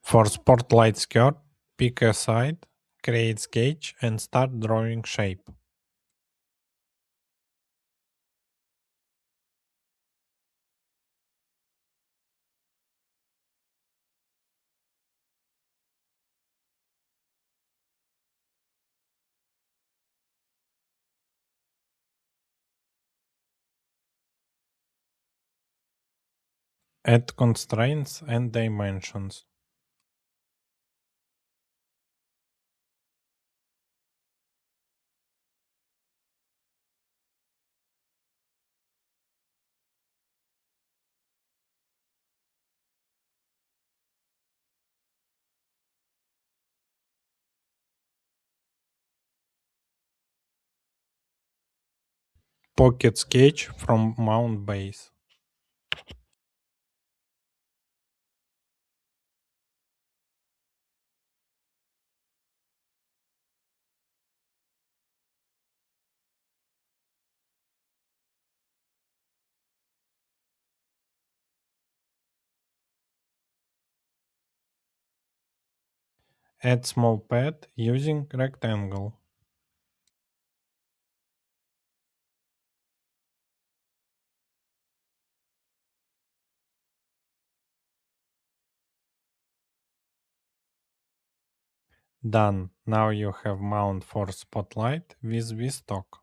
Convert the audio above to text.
For Spotlight skirt, pick a side, create sketch and start drawing shape. Add constraints and dimensions. Pocket sketch from mount base. Add small pad using rectangle. Done. Now you have mount for Spotlight with V-stock.